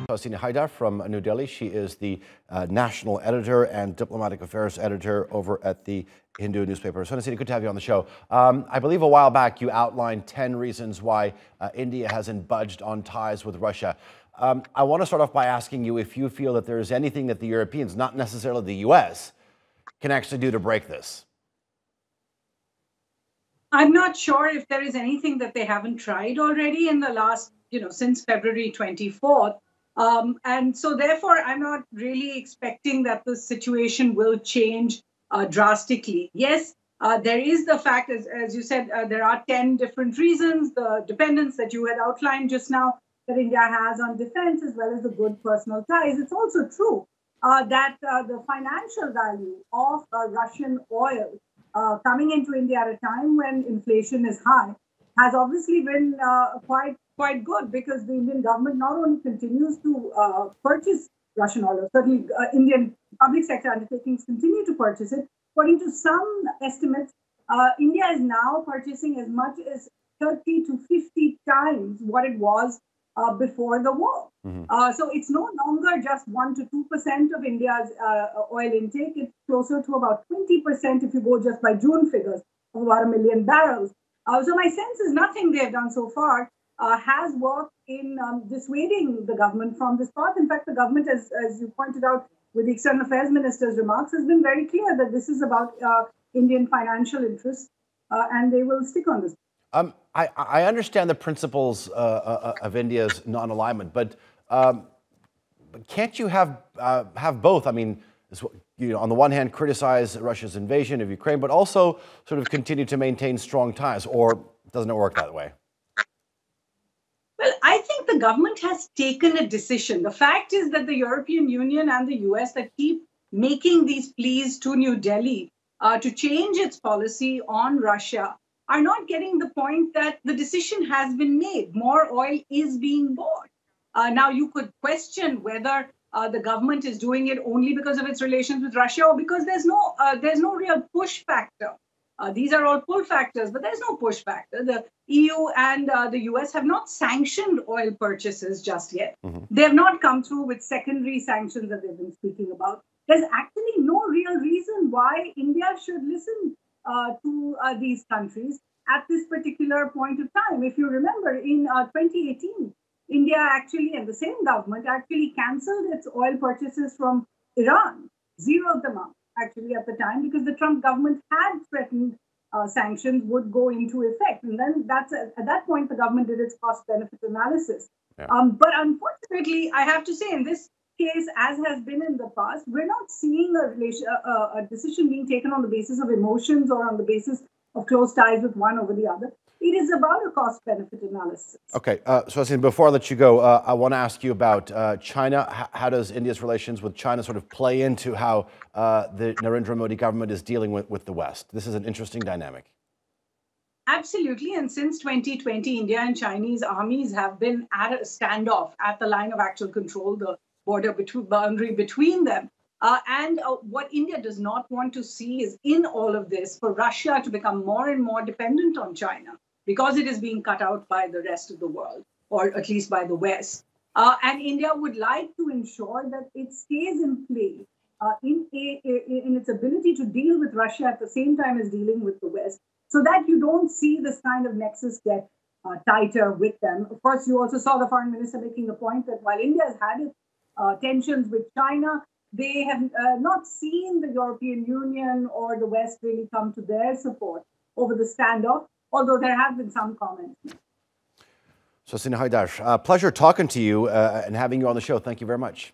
Suhasini Haida from New Delhi. She is the national editor and diplomatic affairs editor over at the Hindu newspaper. Suhasini, good to have you on the show. I believe a while back you outlined 10 reasons why India hasn't budged on ties with Russia. I want to start off by asking you if you feel that there is anything that the Europeans, not necessarily the U.S., can actually do to break this. I'm not sure if there is anything that they haven't tried already in the last, since February 24th. And so therefore, I'm not really expecting that the situation will change drastically. Yes, there is the fact, as you said, there are 10 different reasons, the dependence that you had outlined just now that India has on defense, as well as the good personal ties. It's also true that the financial value of Russian oil coming into India at a time when inflation is high has obviously been quite good, because the Indian government not only continues to purchase Russian oil, certainly Indian public sector undertakings continue to purchase it. According to some estimates, India is now purchasing as much as 30 to 50 times what it was before the war. So it's no longer just 1 to 2% of India's oil intake. It's closer to about 20% if you go just by June figures of about 1 million barrels. So my sense is nothing they have done so far has worked in dissuading the government from this path. In fact, the government, as you pointed out with the External Affairs Minister's remarks, has been very clear that this is about Indian financial interests, and they will stick on this. I understand the principles of India's non-alignment, but can't you have both? I mean, on the one hand, criticize Russia's invasion of Ukraine, but also sort of continue to maintain strong ties, or doesn't it work that way? Well, I think the government has taken a decision. The fact is that the European Union and the US that keep making these pleas to New Delhi to change its policy on Russia are not getting the point that the decision has been made. More oil is being bought. Now, you could question whether the government is doing it only because of its relations with Russia, or because there's no real push factor. These are all pull factors, but there's no push factor. The EU and the US have not sanctioned oil purchases just yet. They have not come through with secondary sanctions that they've been speaking about. There's actually no real reason why India should listen to these countries at this particular point of time. If you remember, in 2018, India actually, and the same government, actually cancelled its oil purchases from Iran, zeroed them out actually at the time, because the Trump government had threatened sanctions would go into effect. And then at that point, the government did its cost-benefit analysis. Yeah. But unfortunately, I have to say, in this case, as has been in the past, we're not seeing a decision being taken on the basis of emotions or on the basis of close ties with one over the other. It is about a cost-benefit analysis. Okay, so before I let you go, I want to ask you about China. How does India's relations with China sort of play into how the Narendra Modi government is dealing with the West? This is an interesting dynamic. Absolutely, and since 2020, India and Chinese armies have been at a standoff at the line of actual control, the border boundary between them. And what India does not want to see is, in all of this, for Russia to become more and more dependent on China, because it is being cut out by the rest of the world, or at least by the West. And India would like to ensure that it stays in play in its ability to deal with Russia at the same time as dealing with the West, so that you don't see this kind of nexus get tighter with them. Of course, you also saw the foreign minister making the point that while India has had its tensions with China, they have not seen the European Union or the West really come to their support over the standoff, although there have been some comments. Suhasini Haida, pleasure talking to you and having you on the show. Thank you very much.